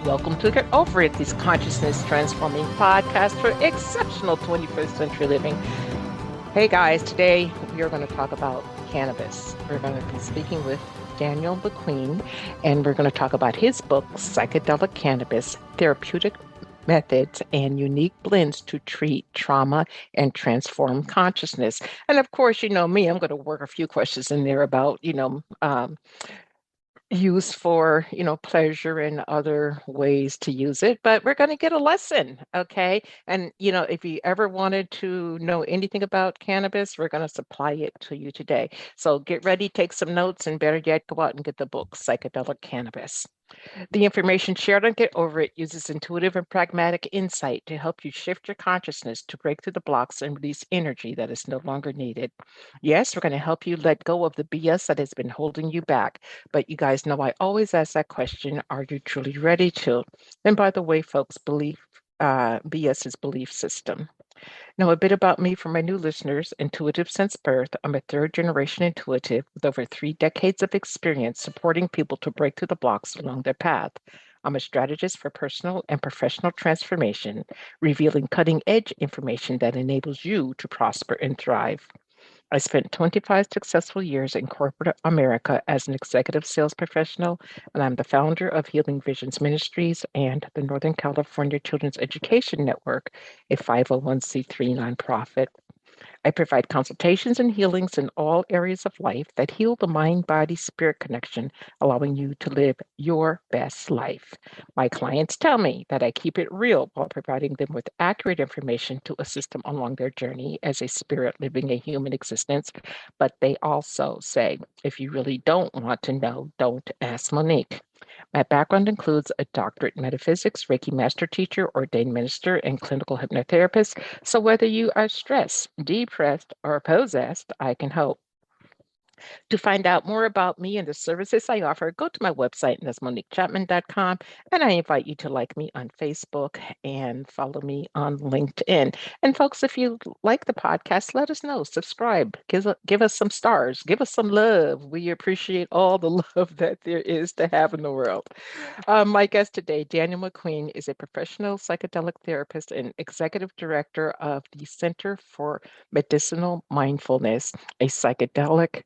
Welcome to Get Over It, this consciousness transforming podcast for exceptional 21st century living. Hey guys, today we are going to talk about cannabis. We're going to be speaking with Daniel McQueen, and we're going to talk about his book, Psychedelic Cannabis, Therapeutic Methods and Unique Blends to Treat Trauma and Transform Consciousness. And of course, you know me, I'm going to work a few questions in there about, use for, pleasure and other ways to use it, but we're going to get a lesson, okay? And, if you ever wanted to know anything about cannabis, we're going to supply it to you today. So get ready, take some notes, and better yet, go out and get the book, Psychedelic Cannabis. The information shared on Get Over It uses intuitive and pragmatic insight to help you shift your consciousness to break through the blocks and release energy that is no longer needed. Yes, we're going to help you let go of the BS that has been holding you back. But you guys know I always ask that question, are you truly ready to? And by the way, folks, BS is belief system. Now, a bit about me for my new listeners. Intuitive since birth. I'm a third generation intuitive with over 3 decades of experience supporting people to break through the blocks along their path. I'm a strategist for personal and professional transformation, revealing cutting edge information that enables you to prosper and thrive. I spent 25 successful years in corporate America as an executive sales professional, and I'm the founder of Healing Visions Ministries and the Northern California Children's Education Network, a 501c3 nonprofit. I provide consultations and healings in all areas of life that heal the mind, body, spirit connection, allowing you to live your best life. My clients tell me that I keep it real while providing them with accurate information to assist them along their journey as a spirit living a human existence. But they also say, if you really don't want to know, don't ask Monique. My background includes a doctorate in metaphysics, Reiki master teacher, ordained minister, and clinical hypnotherapist. So whether you are stressed, depressed, or possessed, I can help. To find out more about me and the services I offer, go to my website, and that's moniquechapman.com. And I invite you to like me on Facebook and follow me on LinkedIn. And folks, if you like the podcast, let us know. Subscribe. Give us some stars. Give us some love. We appreciate all the love that there is to have in the world. My guest today, Daniel McQueen, is a professional psychedelic therapist and executive director of the Center for Medicinal Mindfulness, a psychedelic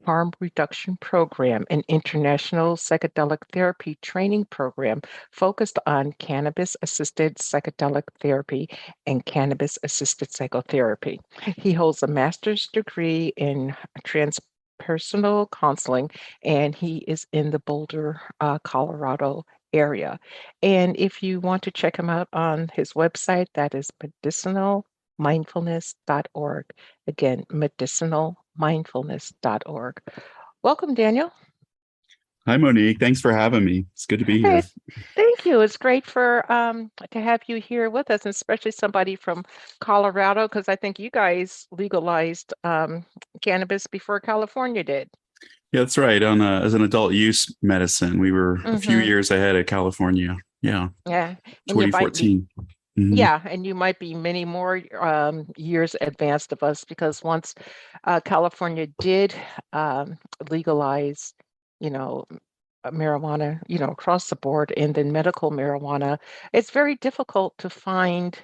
harm reduction program, an international psychedelic therapy training program focused on cannabis-assisted psychedelic therapy and cannabis-assisted psychotherapy. He holds a master's degree in transpersonal counseling, and he is in the Boulder, Colorado area. And if you want to check him out on his website, that is medicinalmindfulness.org. Again, medicinalmindfulness.org. Welcome, Daniel. Hi, Monique. Thanks for having me. It's good to be here. Thank you. It's great to have you here with us, and especially somebody from Colorado, because I think you guys legalized cannabis before California did. Yeah, that's right. As an adult use medicine, we were a few years ahead of California. Yeah. Yeah. 2014. Yeah, and you might be many more years advanced of us, because once California did legalize, marijuana, across the board, and then medical marijuana, it's very difficult to find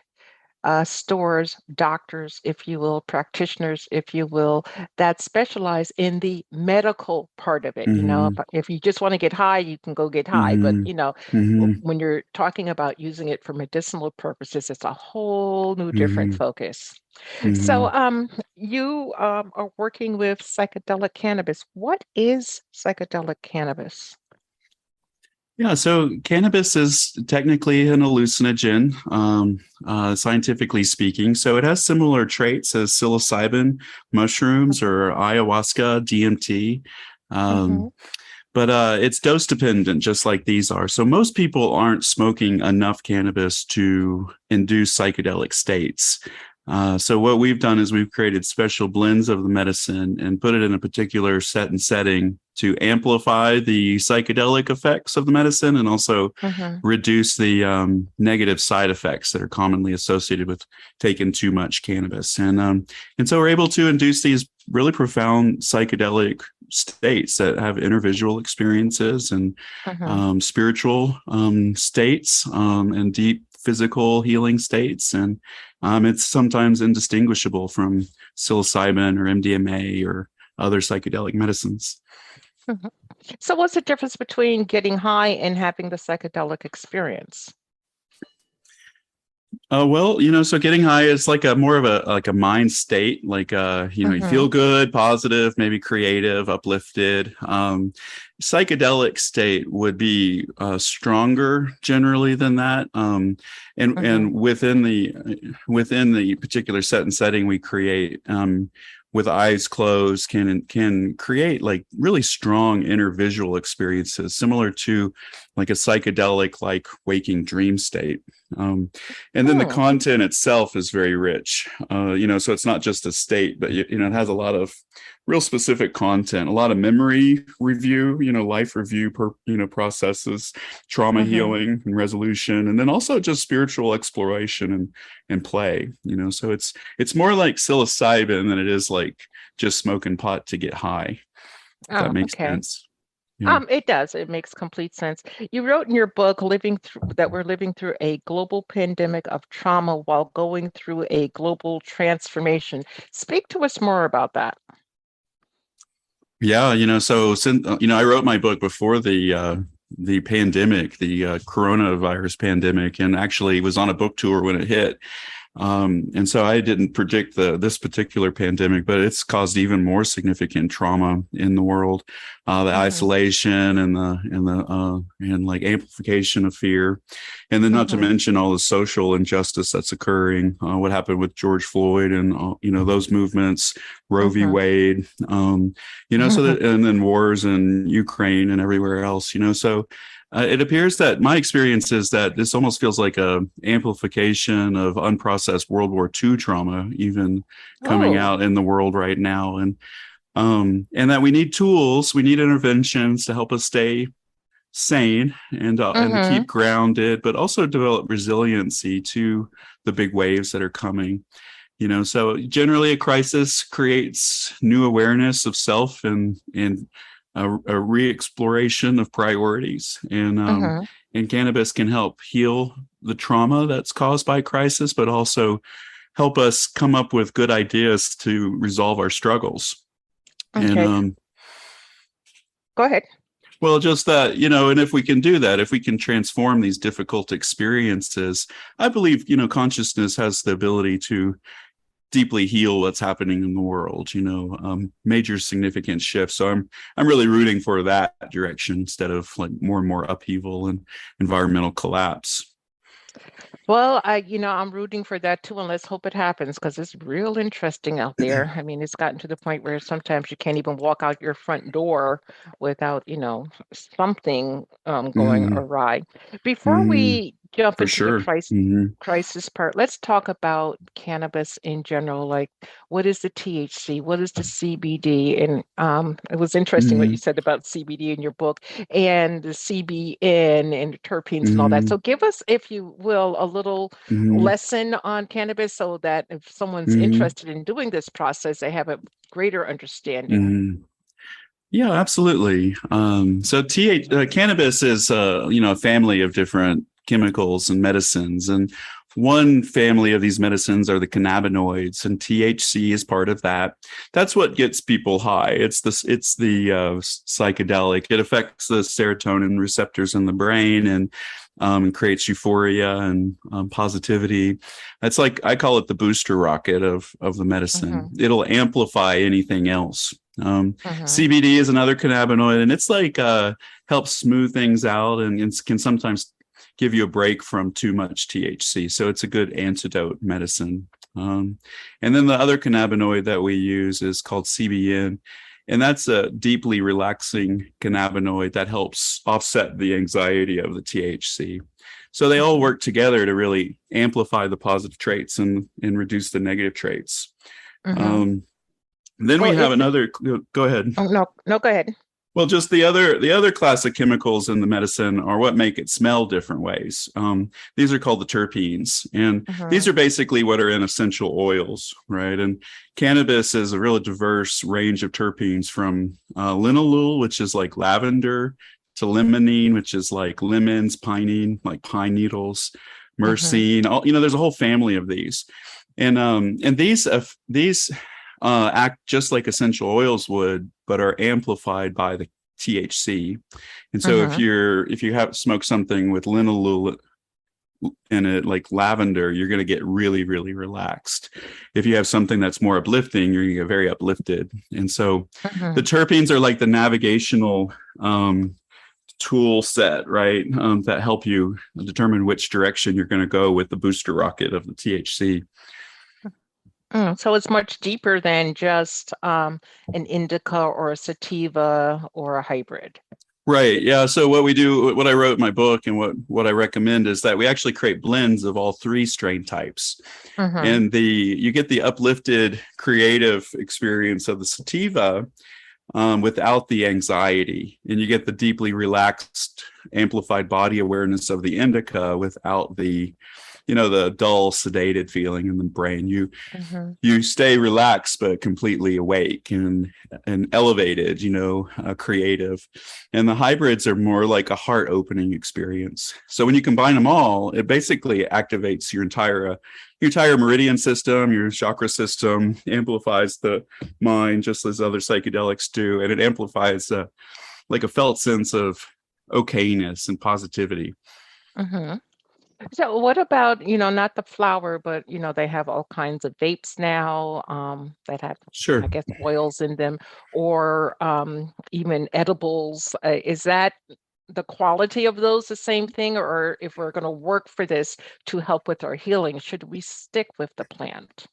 stores, doctors, if you will, practitioners, if you will, that specialize in the medical part of it. If you just want to get high, you can go get high. But, when you're talking about using it for medicinal purposes, it's a whole new different focus. So you are working with psychedelic cannabis. What is psychedelic cannabis? Yeah, so cannabis is technically an hallucinogen, scientifically speaking. So it has similar traits as psilocybin, mushrooms, or ayahuasca, DMT. But it's dose dependent, just like these are. So most people aren't smoking enough cannabis to induce psychedelic states. So what we've done is we've created special blends of the medicine and put it in a particular set and setting to amplify the psychedelic effects of the medicine and also reduce the negative side effects that are commonly associated with taking too much cannabis. And so we're able to induce these really profound psychedelic states that have intervisual experiences and Mm-hmm. spiritual states and deep physical healing states. And it's sometimes indistinguishable from psilocybin or MDMA or other psychedelic medicines. Mm-hmm. So what's the difference between getting high and having the psychedelic experience? Well, so getting high is like a more of a mind state, like you Mm-hmm. feel good, positive, maybe creative, uplifted. Psychedelic state would be stronger generally than that. And Mm-hmm. within the particular set and setting we create, with eyes closed, can create like really strong inner visual experiences, similar to like a psychedelic like waking dream state. And then the Hmm. content itself is very rich, so it's not just a state, but it has a lot of real specific content, a lot of memory review, life review processes, trauma Mm-hmm. healing and resolution, and then also just spiritual exploration and play. So it's more like psilocybin than it is like just smoking pot to get high, if that Oh, makes okay. sense. Yeah. It does. It makes complete sense. You wrote in your book, living through that we're living through a global pandemic of trauma while going through a global transformation. Speak to us more about that. Yeah, so since I wrote my book before the pandemic, the coronavirus pandemic, and actually was on a book tour when it hit. And so I didn't predict this particular pandemic, but it's caused even more significant trauma in the world. The Mm-hmm. isolation and like amplification of fear, and then not to Mm-hmm. mention all the social injustice that's occurring. What happened with George Floyd and those movements, Roe v. Mm-hmm. Wade, and then wars in Ukraine and everywhere else. So it appears that my experience is that this almost feels like a amplification of unprocessed World War II trauma, even coming Oh. out in the world right now, and that we need tools, we need interventions to help us stay sane and to Mm-hmm. keep grounded, but also develop resiliency to the big waves that are coming. So generally a crisis creates new awareness of self and a re-exploration of priorities, Mm-hmm. and cannabis can help heal the trauma that's caused by crisis, but also help us come up with good ideas to resolve our struggles. And Okay. Go ahead. well, just that, and if we can do that, if we can transform these difficult experiences, I believe, consciousness has the ability to deeply heal what's happening in the world, major significant shifts. So I'm really rooting for that direction instead of like more and more upheaval and environmental collapse. Well, I'm rooting for that too, and let's hope it happens because it's real interesting out there. I mean, it's gotten to the point where sometimes you can't even walk out your front door without, something going Mm, awry. Before mm, we jump for into the sure. Mm, crisis part, let's talk about cannabis in general. Like, what is the THC? What is the CBD? And it was interesting what you mm, said about CBD in your book and the CBN and the terpenes and all that. mm, So give us, if you will, a little mm, lesson on cannabis so that if someone's mm, interested in doing this process, they have a greater understanding. mm. Yeah, absolutely. So cannabis is, a family of different chemicals and medicines, and one family of these medicines are the cannabinoids, and THC is part of that. That's what gets people high. It's the psychedelic. It affects the serotonin receptors in the brain and creates euphoria and positivity. That's like I call it the booster rocket of the medicine. Hmm. It'll amplify anything else. Hmm. CBD is another cannabinoid, and it's like helps smooth things out and can sometimes give you a break from too much THC. So it's a good antidote medicine. And then the other cannabinoid that we use is called CBN, and that's a deeply relaxing cannabinoid that helps offset the anxiety of the THC. So they all Hmm. work together to really amplify the positive traits and reduce the negative traits. Hmm. Um, then Well, we have another. Go ahead. oh, no, no, go ahead. Well, just the other class of chemicals in the medicine are what make it smell different ways. These are called the terpenes, and these Mm-hmm. are basically what are in essential oils, right? And cannabis is a really diverse range of terpenes, from linalool, which is like lavender, to limonene, which is like lemons, pinene, like pine needles, Mm-hmm. myrcene. There's a whole family of these, and these act just like essential oils would, but are amplified by the THC. And so Mm-hmm. if you have smoke something with linalool in it, like lavender, you're going to get really, really relaxed. If you have something that's more uplifting, you're going to get very uplifted. And so the Mm-hmm. terpenes are like the navigational tool set, right? That help you determine which direction you're going to go with the booster rocket of the THC. So it's much deeper than just an indica or a sativa or a hybrid. Right. Yeah. So what we do, what I wrote in my book, and what I recommend is that we actually create blends of all three strain types, Mm-hmm. and you get the uplifted, creative experience of the sativa without the anxiety, and you get the deeply relaxed, amplified body awareness of the indica without the dull, sedated feeling in the brain. Mm-hmm. You stay relaxed but completely awake and elevated, creative. And the hybrids are more like a heart opening experience. So when you combine them all, it basically activates your entire meridian system, your chakra system, amplifies the mind just as other psychedelics do, and it amplifies like a felt sense of okayness and positivity. Mm-hmm. So what about, not the flower, but they have all kinds of vapes now, that have, Sure. I guess, oils in them, or even edibles. Is that the quality of those the same thing? Or if we're going to work for this to help with our healing, should we stick with the plant?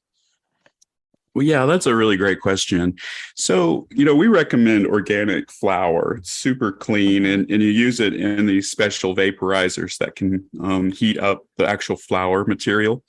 Well, yeah, that's a really great question. So, we recommend organic flour. It's super clean, Mm-hmm. and you use it in these special vaporizers that can heat up the actual flour material.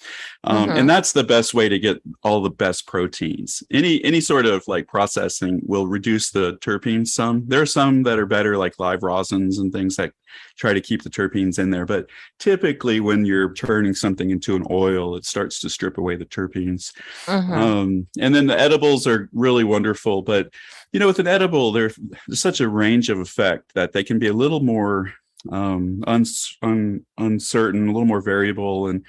And Mm-hmm. that's the best way to get all the best proteins. Any sort of like processing will reduce the terpenes some. There are some that are better, like live rosins and things that try to keep the terpenes in there. But typically, when you're turning something into an oil, it starts to strip away the terpenes. Mm-hmm. And then the edibles are really wonderful, but with an edible, there's such a range of effect that they can be a little more uncertain, a little more variable, and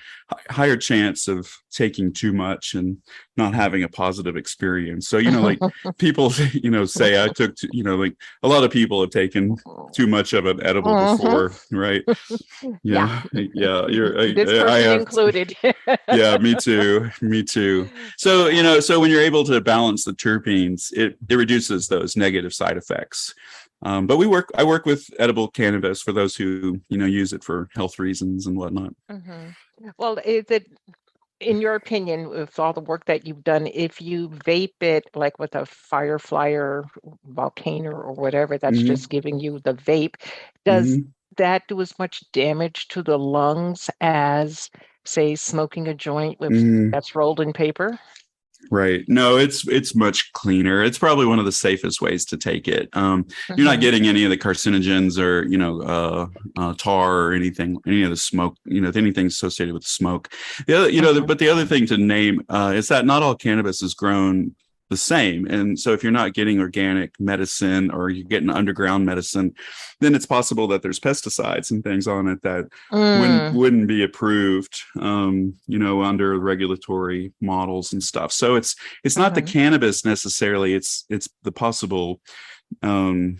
higher chance of taking too much and not having a positive experience. So, like people, say I took, like a lot of people have taken too much of an edible Mm-hmm. before, right? Yeah, Yeah, yeah. this I person have. included. Yeah, me too. Me too. So, Yeah. so when you're able to balance the terpenes, it reduces those negative side effects. But I work with edible cannabis for those who, use it for health reasons and whatnot. Hmm. Well, is it, in your opinion, with all the work that you've done, if you vape it like with a Firefly or Volcano or whatever that's Hmm. just giving you the vape, does Hmm. that do as much damage to the lungs as, say, smoking a joint with Hmm. that's rolled in paper? Right. No, it's much cleaner. It's probably one of the safest ways to take it. You're not Hmm. getting any of the carcinogens or tar or anything, any of the smoke, anything associated with the smoke. The other, Hmm. but the other thing to name is that not all cannabis is grown the same. And so if you're not getting organic medicine or you're getting underground medicine, then it's possible that there's pesticides and things on it that Mm. wouldn't be approved, under regulatory models and stuff. So it's not the Hmm. cannabis necessarily. It's the possible, things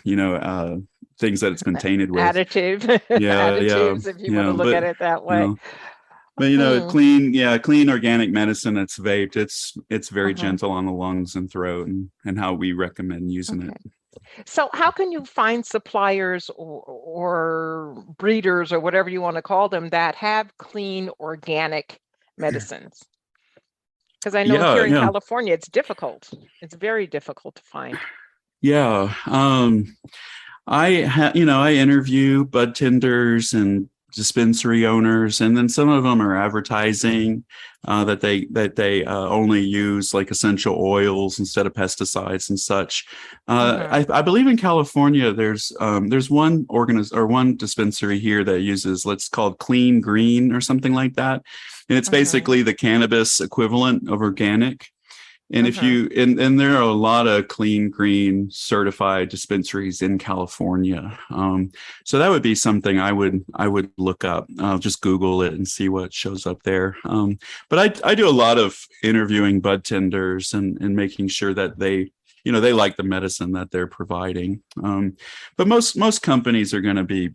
that it's been tainted with. Additive, Yeah, yeah, additives, if you want to yeah. look But at it that you way. know, but Hmm. clean organic medicine that's vaped. It's very Uh-huh. gentle on the lungs and throat, and how we recommend using it. Okay. So how can you find suppliers or breeders or whatever you want to call them that have clean organic medicines? Because I know Yeah, here in yeah, California, it's difficult. It's very difficult to find. yeah. I interview bud tenders and dispensary owners, and then some of them are advertising that they only use like essential oils instead of pesticides and such. I believe in California there's one dispensary here that uses, let's called Clean Green or something like that, and it's basically the cannabis equivalent of organic. And if you and there are a lot of Clean Green certified dispensaries in California, so that would be something I would look up. I'll just Google it and see what shows up there. But I do a lot of interviewing bud tenders and making sure that they like the medicine that they're providing. But most companies are going to be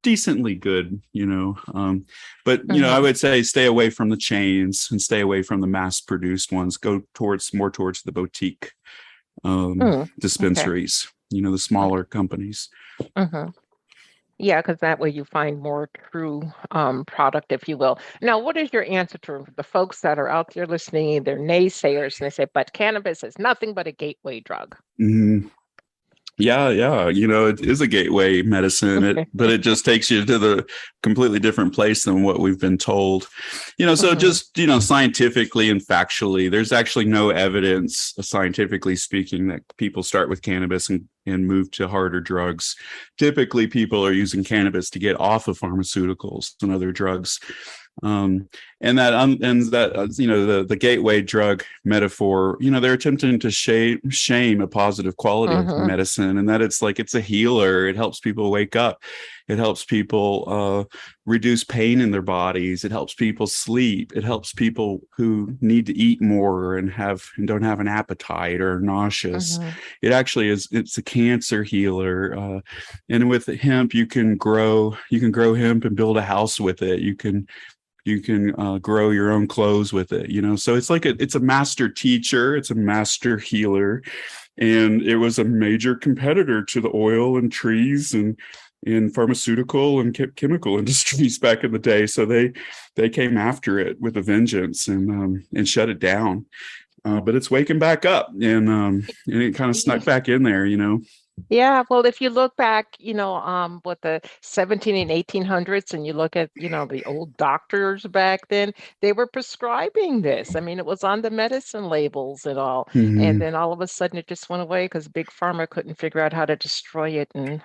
decently good, but I would say stay away from the chains and stay away from the mass produced ones. Go more towards the boutique dispensaries, the smaller companies. Yeah, because that way you find more true product, if you will. Now, what is your answer to the folks that are out there listening? They're naysayers and they say, but cannabis is nothing but a gateway drug. Yeah, it is a gateway medicine, but it just takes you to the completely different place than what we've been told. So just, scientifically and factually, there's actually no evidence, scientifically speaking, that people start with cannabis and move to harder drugs. Typically, people are using cannabis to get off of pharmaceuticals and other drugs. The gateway drug metaphor, they're attempting to shame a positive quality of medicine, and that it's a healer. It helps people wake up. It helps people reduce pain in their bodies. It helps people sleep. It helps people who need to eat more and don't have an appetite or are nauseous. It actually it's a cancer healer. And with hemp, you can grow hemp and build a house with it. You can grow your own clothes with it, so it's a master teacher, it's a master healer, and it was a major competitor to the oil and trees and in pharmaceutical and chemical industries back in the day. So they came after it with a vengeance and shut it down. But it's waking back up, and it kind of snuck back in there, Yeah, well, if you look back, what the 17 and 1800s, and you look at, the old doctors back then, they were prescribing this. I mean, it was on the medicine labels and all. And then all of a sudden it just went away because Big Pharma couldn't figure out how to destroy it and,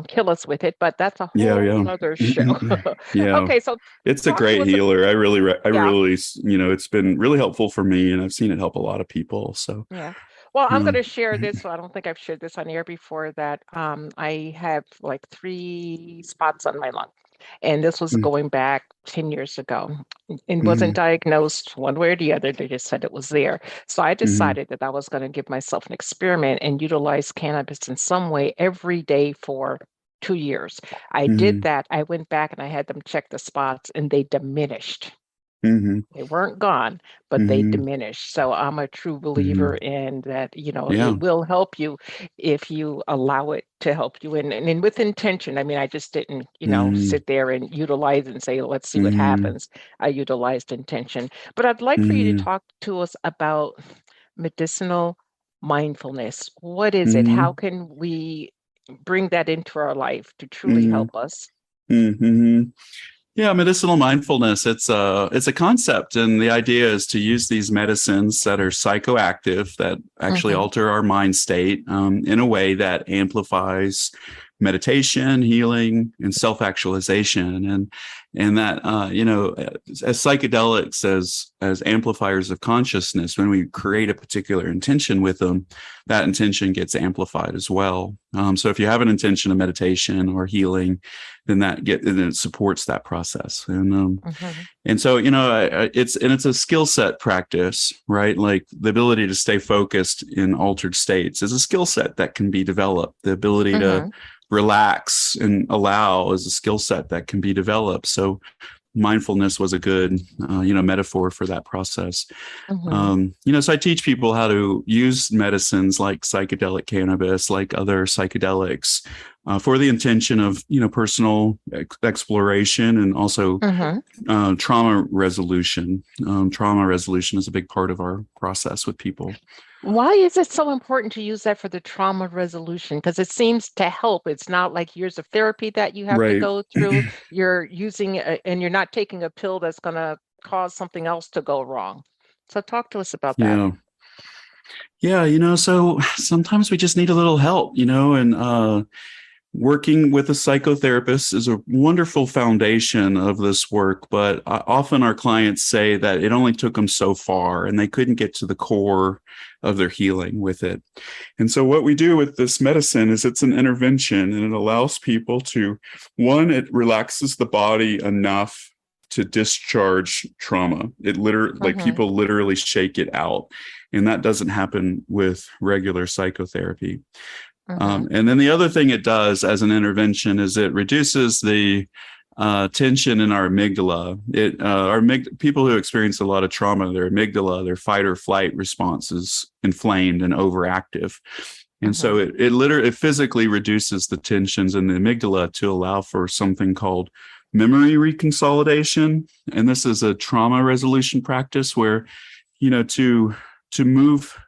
kill us with it. But that's a whole other show. Yeah. Okay, so it's a great healer. I really, it's been really helpful for me, and I've seen it help a lot of people. So yeah. Well, I'm going to share this. So I don't think I've shared this on air before, that I have like 3 spots on my lung. And this was going back 10 years ago. It wasn't diagnosed one way or the other. They just said it was there. So I decided that I was going to give myself an experiment and utilize cannabis in some way every day for 2 years. I did that. I went back and I had them check the spots, and they diminished. They weren't gone, but they diminished. So I'm a true believer in that, it will help you if you allow it to help you. And with intention. I mean, I just didn't, sit there and utilize and say, let's see what happens. I utilized intention. But I'd like for you to talk to us about medicinal mindfulness. What is it? How can we bring that into our life to truly help us? Yeah, medicinal mindfulness, it's a concept, and the idea is to use these medicines that are psychoactive, that actually alter our mind state in a way that amplifies meditation, healing, and self-actualization, and that as psychedelics, as amplifiers of consciousness, when we create a particular intention with them, that intention gets amplified as well. So if you have an intention of meditation or healing, then it supports that process, and so it's a skill set practice, right? Like the ability to stay focused in altered states is a skill set that can be developed. The ability to relax and allow is a skill set that can be developed. So mindfulness was a good metaphor for that process. So I teach people how to use medicines like psychedelic cannabis, like other psychedelics, for the intention of personal exploration, and also trauma resolution. Trauma resolution is a big part of our process with people. Why is it so important to use that for the trauma resolution? Because it seems to help. It's not like years of therapy that you have to Right. go through. You're using and you're not taking a pill that's going to cause something else to go wrong. So talk to us about that. Yeah. Yeah, so sometimes we just need a little help, and working with a psychotherapist is a wonderful foundation of this work, but often our clients say that it only took them so far and they couldn't get to the core of their healing with it. And so what we do with this medicine is it's an intervention, and it allows people to, one, it relaxes the body enough to discharge trauma. It literally, like, Mm-hmm. people literally shake it out. And that doesn't happen with regular psychotherapy. Mm-hmm. And then the other thing it does as an intervention is it reduces the tension in our amygdala. People who experience a lot of trauma, their amygdala, their fight or flight response is inflamed and overactive. And Mm-hmm. so it physically reduces the tensions in the amygdala to allow for something called memory reconsolidation. And this is a trauma resolution practice where, to move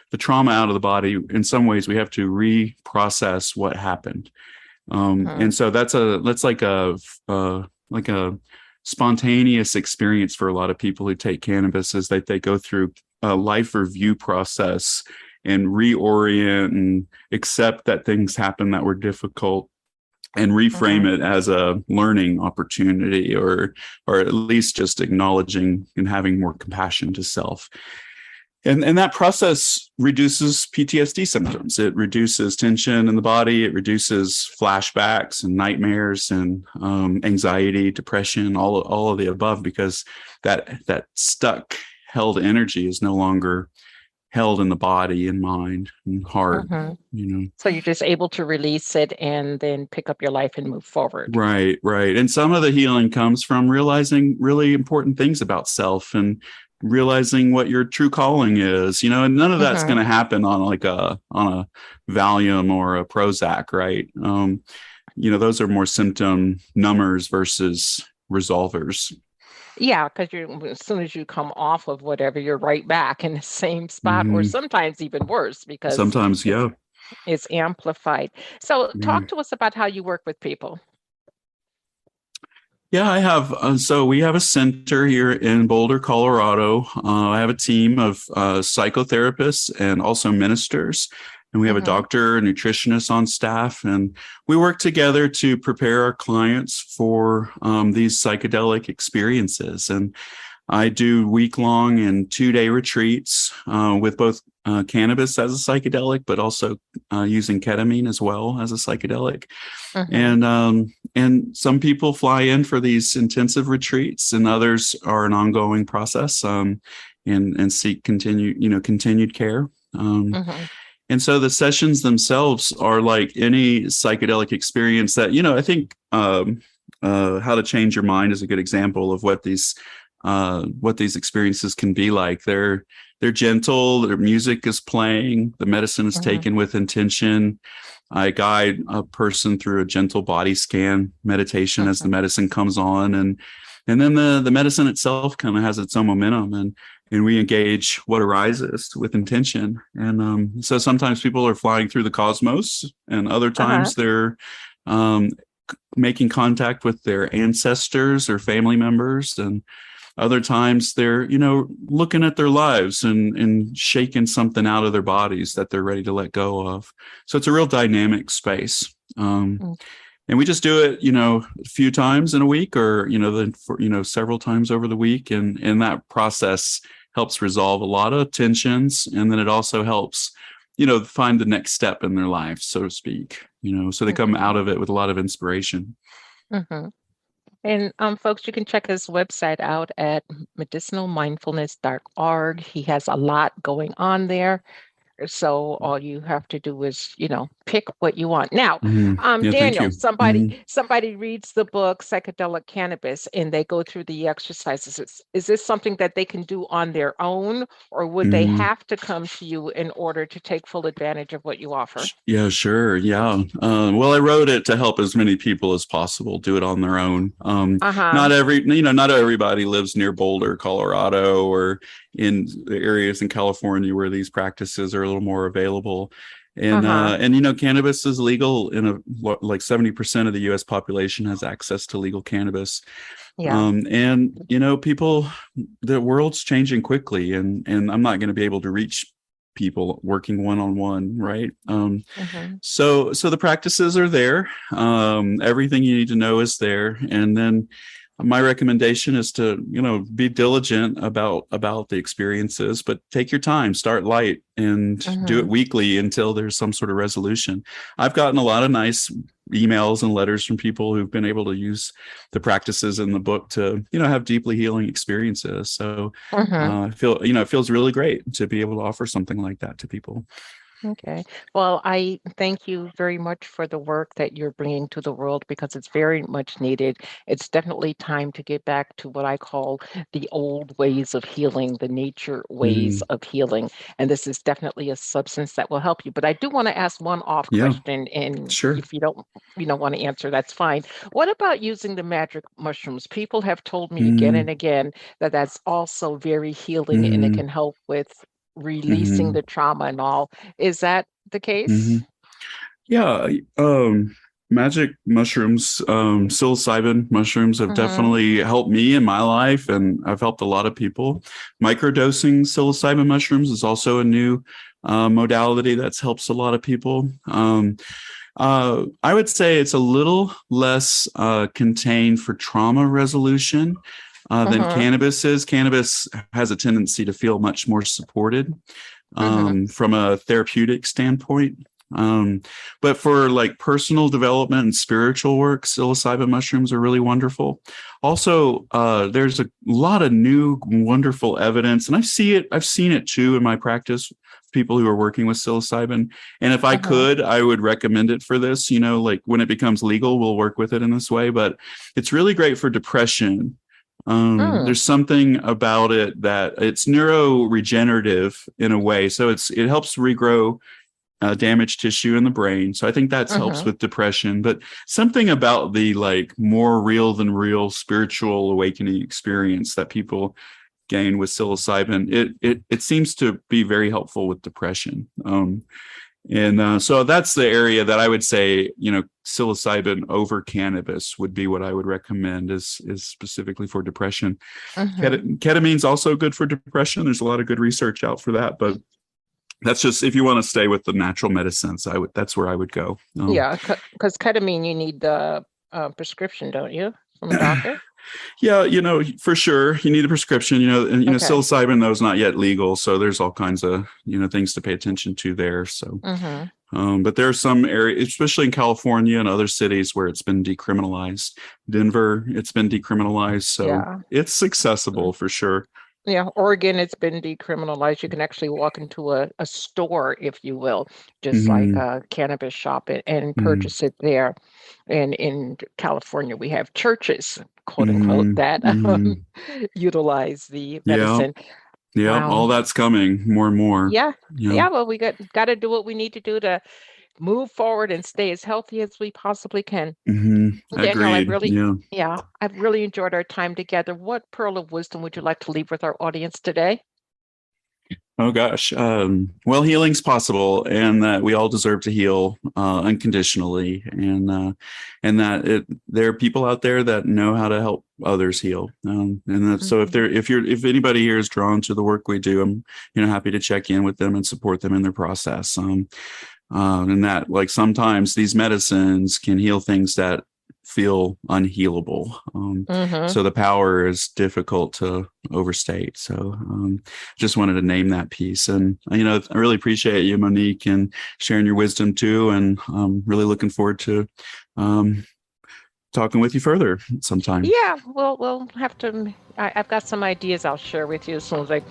the trauma out of the body, in some ways we have to reprocess what happened. Mm-hmm. And so that's like a spontaneous experience for a lot of people who take cannabis, is that they go through a life review process and reorient and accept that things happen that were difficult, and reframe Mm-hmm. it as a learning opportunity, or at least just acknowledging and having more compassion to self. And that process reduces PTSD symptoms. It reduces tension in the body. It reduces flashbacks and nightmares and anxiety, depression, all of the above, because that stuck, held energy is no longer held in the body and mind and heart. Mm-hmm. You know, So you're just able to release it and then pick up your life and move forward. right, right. And some of the healing comes from realizing really important things about self and realizing what your true calling is, and none of that's going Mm-hmm. to happen on a Valium or a Prozac, right? Those are more symptom numbers versus resolvers. Yeah, because you as soon as you come off of whatever, you're right back in the same spot, or Hmm. sometimes even worse because Sometimes, it's yeah. it's amplified. So talk Mhm. to us about how you work with people. Yeah, I have. So we have a center here in Boulder, Colorado. I have a team of psychotherapists and also ministers, and we have a Mm-hmm. doctor, a nutritionist on staff, and we work together to prepare our clients for these psychedelic experiences. And I do week-long and 2-day retreats with both cannabis as a psychedelic, but also using ketamine as well as a psychedelic. Mm-hmm. And some people fly in for these intensive retreats, and others are an ongoing process, and seek continued care. Mm-hmm. And so the sessions themselves are like any psychedelic experience that, I think How to Change Your Mind is a good example of what these experiences can be like. They're gentle, their music is playing, the medicine is Mm-hmm. taken with intention. I guide a person through a gentle body scan meditation as the Mm-hmm. medicine comes on, and then the medicine itself kind of has its own momentum, and we engage what arises with intention. And so sometimes people are flying through the cosmos, and other Uh-huh. times they're um, making contact with their ancestors or family members, and other times they're, looking at their lives and shaking something out of their bodies that they're ready to let go of. So it's a real dynamic space. And we just do it, a few times in a week, or, then for, several times over the week. And that process helps resolve a lot of tensions. And then it also helps, find the next step in their life, so to speak, so they come Mm-hmm. out of it with a lot of inspiration. Mm-hmm. And folks, you can check his website out at medicinalmindfulness.org. He has a lot going on there. So all you have to do is, pick what you want. Now, Yeah, thank Daniel, you. somebody reads the book Psychedelic Cannabis and they go through the exercises. Is this something that they can do on their own, or would they Mhm. have to come to you in order to take full advantage of what you offer? Yeah, sure. Yeah. Well, I wrote it to help as many people as possible do it on their own. Uh-huh. Not everybody lives near Boulder, Colorado, or in the areas in California where these practices are a little more available. Uh-huh. And cannabis is legal in like 70% of the U.S. population has access to legal cannabis. Yeah. And people, the world's changing quickly, and I'm not going to be able to reach people working one-on-one, right? Mm-hmm. So the practices are there. Everything you need to know is there, and then my recommendation is to be diligent about the experiences, but take your time, start light, and do it Mm-hmm. weekly until there's some sort of resolution. I've gotten a lot of nice emails and letters from people who've been able to use the practices in the book to have deeply healing experiences. So Mm-hmm. I feel it feels really great to be able to offer something like that to people. Okay. Well, I thank you very much for the work that you're bringing to the world because it's very much needed. It's definitely time to get back to what I call the old ways of healing, the nature ways Mhm. of healing. And this is definitely a substance that will help you. But I do want to ask one off Yeah, question, and sure. if you don't want to answer, that's fine. What about using the magic mushrooms? People have told me again and Mm, again that that's also very healing and it mhm, can help with releasing mhm, the trauma and all. Is that the case? mhm. Yeah, magic mushrooms, psilocybin mushrooms have Mm-hmm. definitely helped me in my life, and I've helped a lot of people. Microdosing psilocybin mushrooms is also a new modality that's helps a lot of people. I would say it's a little less contained for trauma resolution than Mm-hmm. cannabis is. Cannabis has a tendency to feel much more supported Mm-hmm. from a therapeutic standpoint. Um, but for like personal development and spiritual work, psilocybin mushrooms are really wonderful. Also, there's a lot of new wonderful evidence, and I've seen it too in my practice. People who are working with psilocybin, and if I Mm-hmm. could, I would recommend it for this. Like when it becomes legal, we'll work with it in this way. But it's really great for depression. Mm. There's something about it that it's neuroregenerative in a way, so it helps regrow damaged tissue in the brain. So I think that helps Mm-hmm. with depression. But something about the like more real than real spiritual awakening experience that people gain with psilocybin, it seems to be very helpful with depression. And so that's the area that I would say, psilocybin over cannabis would be what I would recommend is specifically for depression. Mm-hmm. Ketamine's also good for depression. There's a lot of good research out for that, but that's just if you want to stay with the natural medicines, that's where I would go. Yeah, because ketamine, you need the prescription, don't you, from a doctor? Yeah, for sure, you need a prescription. And Okay. psilocybin though is not yet legal, so there's all kinds of things to pay attention to there. So, Mm-hmm. but there are some areas, especially in California and other cities, where it's been decriminalized. Denver, it's been decriminalized, so Yeah. it's accessible for sure. Yeah, Oregon, it's been decriminalized. You can actually walk into a store, if you will, just like Hmm. a cannabis shop and Hmm. purchase it there. And in California, we have churches, quote unquote, Hmm. that Hmm. utilize the Yeah. medicine. Yeah. Wow. All that's coming more and more. Yeah. Yeah. Yeah, well, we got to do what we need to do to move forward and stay as healthy as we possibly can. Hmm. Danielle, Agreed. Yeah. I've really enjoyed our time together. What pearl of wisdom would you like to leave with our audience today? Oh gosh. Well, healing's possible, and that we all deserve to heal unconditionally, and that there are people out there that know how to help others heal. And that, so Mhm. if anybody here is drawn to the work we do, I'm happy to check in with them and support them in their process. And that like sometimes these medicines can heal things that feel unhealable. Mhm. So the power is difficult to overstate. So just wanted to name that piece. And, I really appreciate you, Monique, and sharing your wisdom too. And really looking forward to um, talking with you further sometime. Yeah, we'll have to. I've got some ideas I'll share with you as soon as I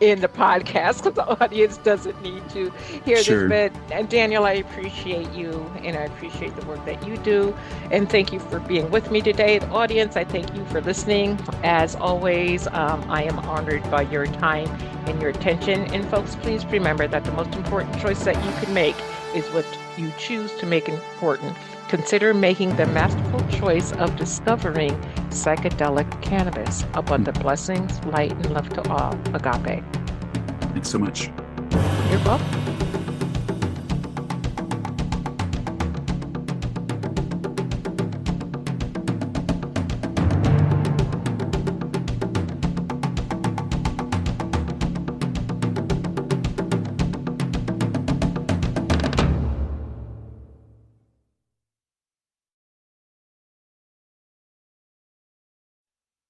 end the podcast, because the audience doesn't need to hear this. Sure. But Daniel, I appreciate you, and I appreciate the work that you do, and thank you for being with me today. The audience, I thank you for listening. As always, I am honored by your time and your attention. And folks, please remember that the most important choice that you can make is what you choose to make important. Consider making the masterful choice of discovering psychedelic cannabis. Abundant blessings, light, and love to all. Agape. Thanks so much. You're welcome.